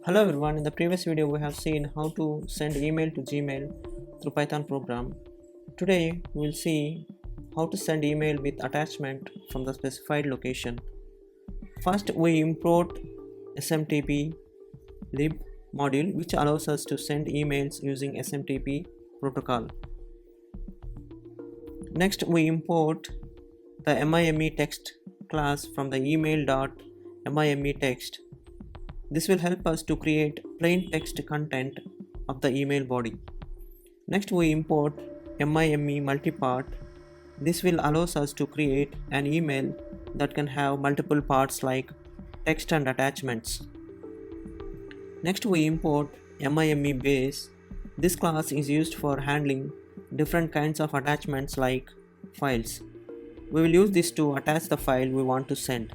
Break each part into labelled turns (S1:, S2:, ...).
S1: Hello everyone, in the previous video we have seen how to send email to Gmail through Python program. Today we will see how to send email with attachment from the specified location. First we import smtplib module which allows us to send emails using SMTP protocol. Next we import the MIMEText class from the email.MIMEText. This will help us to create plain text content of the email body. Next we import MIMEMultipart. This will allow us to create an email that can have multiple parts like text and attachments. Next we import MIMEBase. This class is used for handling different kinds of attachments like files. We will use this to attach the file we want to send.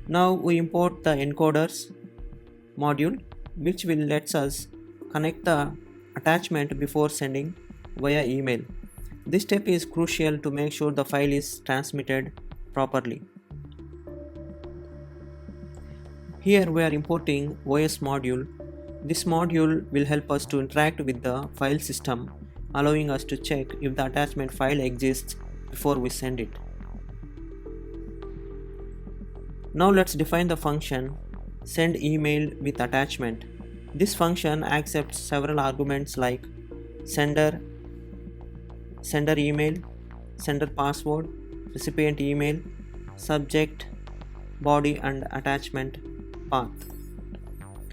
S1: Now we import the encoders module which will let us connect the attachment before sending via email. This step is crucial to make sure the file is transmitted properly. Here we are importing os module. This module will help us to interact with the file system, allowing us to check if the attachment file exists before we send it. Now let's define the function send email with attachment. This function accepts several arguments like sender email, sender password, recipient email, subject, body and attachment path.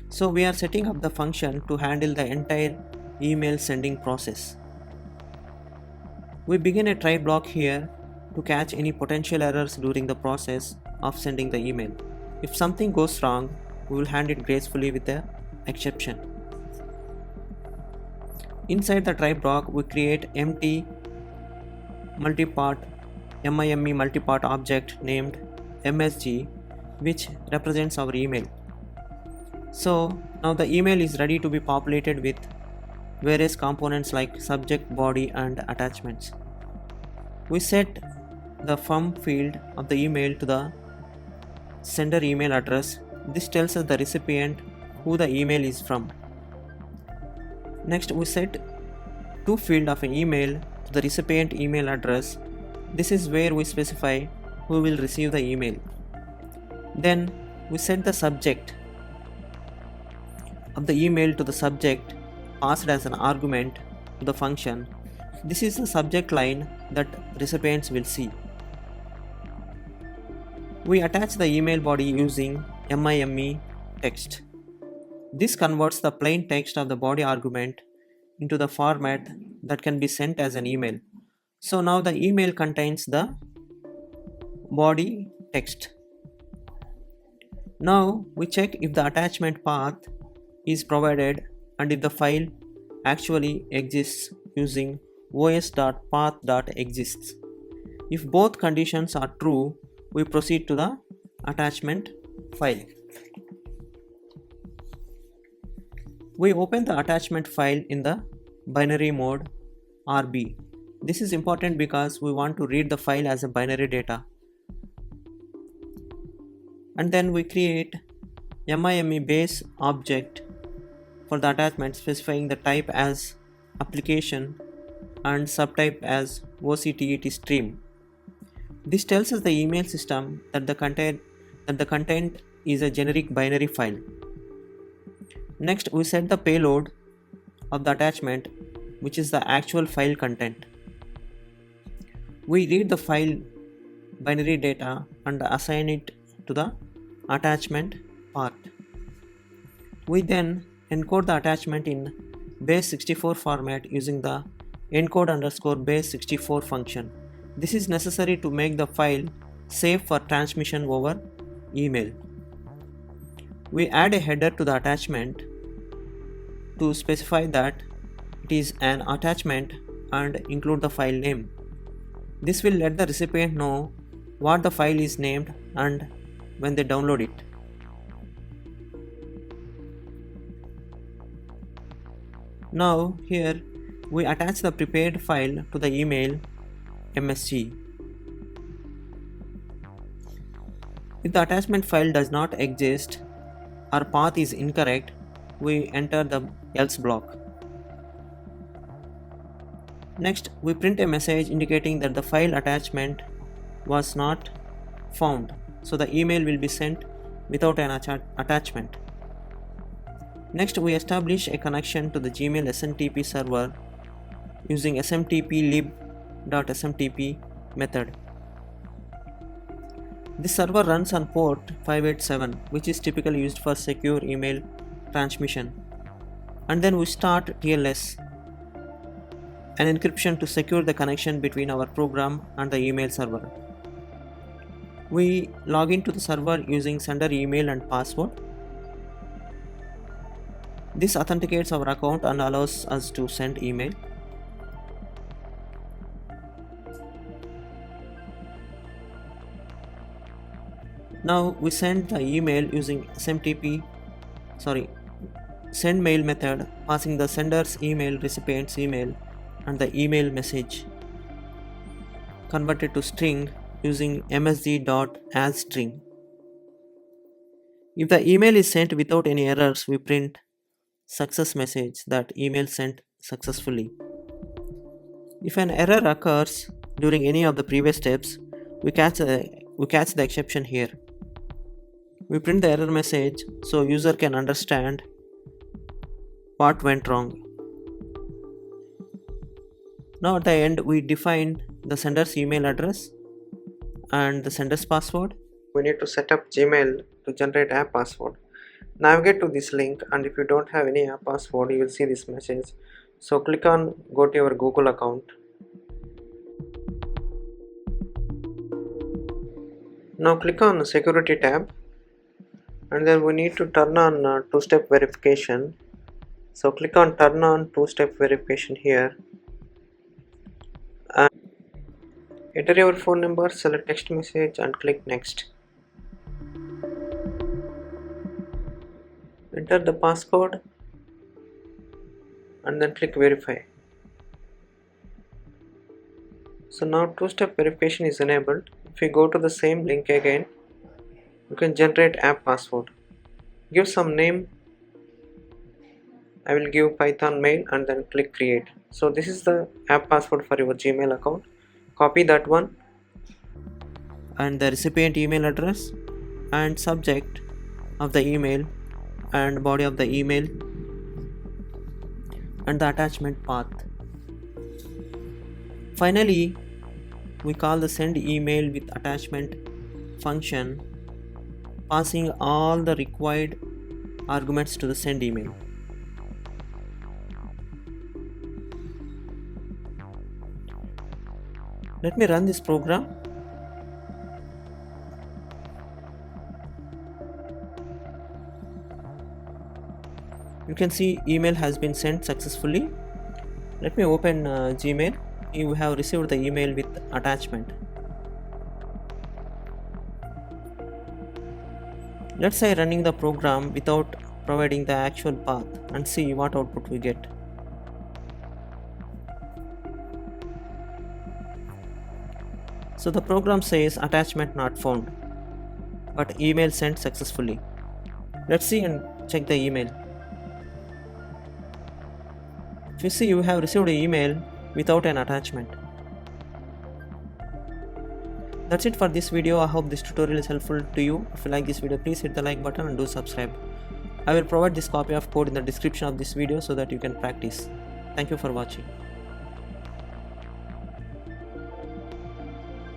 S1: So we are setting up the function to handle the entire email sending process. We begin a try block here to catch any potential errors during the process of sending the email. If something goes wrong, we will hand it gracefully with an exception. Inside the try block, we create empty multipart MIMEMultipart object named msg, which represents our email. So now the email is ready to be populated with various components like subject, body and attachments. We set the from field of the email to the sender email address. This tells us the recipient who the email is from. Next we set to field of an email to the recipient email address. This is where we specify who will receive the email. Then we set the subject of the email to the subject passed as an argument to the function. This is the subject line that recipients will see. We attach the email body using MIMEText. This converts the plain text of the body argument into the format that can be sent as an email. So now the email contains the body text. Now we check if the attachment path is provided and if the file actually exists using os.path.exists. If both conditions are true, we proceed to the attachment file. We open the attachment file in the binary mode RB. This is important because we want to read the file as a binary data. And then we create MIMEBase object for the attachment, specifying the type as application and subtype as octet-stream. This tells us the email system that the content is a generic binary file. Next we set the payload of the attachment, which is the actual file content. We read the file binary data and assign it to the attachment part. We then encode the attachment in base64 format using the encode_base64 function. This is necessary to make the file safe for transmission over email. We add a header to the attachment to specify that it is an attachment and include the file name. This will let the recipient know what the file is named and when they download it. Now here we attach the prepared file to the email msg. If the attachment file does not exist, our path is incorrect, we enter the else block. Next, we print a message indicating that the file attachment was not found, so the email will be sent without an attachment. Next, we establish a connection to the Gmail SMTP server using smtplib.SMTP method. This server runs on port 587, which is typically used for secure email transmission. And then we start TLS, an encryption to secure the connection between our program and the email server. We log into the server using sender email and password. This authenticates our account and allows us to send email. Now we send the email using send mail method, passing the sender's email, recipient's email, and the email message converted to string using msg.attach. If the email is sent without any errors, we print success message that email sent successfully. If an error occurs during any of the previous steps, we catch the exception here. We print the error message so user can understand what went wrong. Now at the end, we define the sender's email address and the sender's password. We need to set up Gmail to generate app password. Navigate to this link, and if you don't have any app password, you will see this message. So click on go to your Google account. Now click on security tab, and then we need to turn on two-step verification. So click on turn on two-step verification here. And enter your phone number, select text message, and click next. Enter the passcode and then click verify. So now two-step verification is enabled. If you go to the same link again, you can generate app password. Give some name. I will give Python mail and then click create. So this is the app password for your Gmail account. Copy that one and the recipient email address and subject of the email and body of the email and the attachment path. Finally, we call the send email with attachment function, passing all the required arguments to the send email. Let me run this program. You can see email has been sent successfully. Let me open Gmail. You have received the email with attachment. Let's say running the program without providing the actual path and see what output we get. So the program says attachment not found, but email sent successfully. Let's see and check the email. If you see, you have received an email without an attachment. That's it for this video. I hope this tutorial is helpful to you. If you like this video, please hit the like button and do subscribe. I will provide this copy of code in the description of this video so that you can practice. Thank you for watching.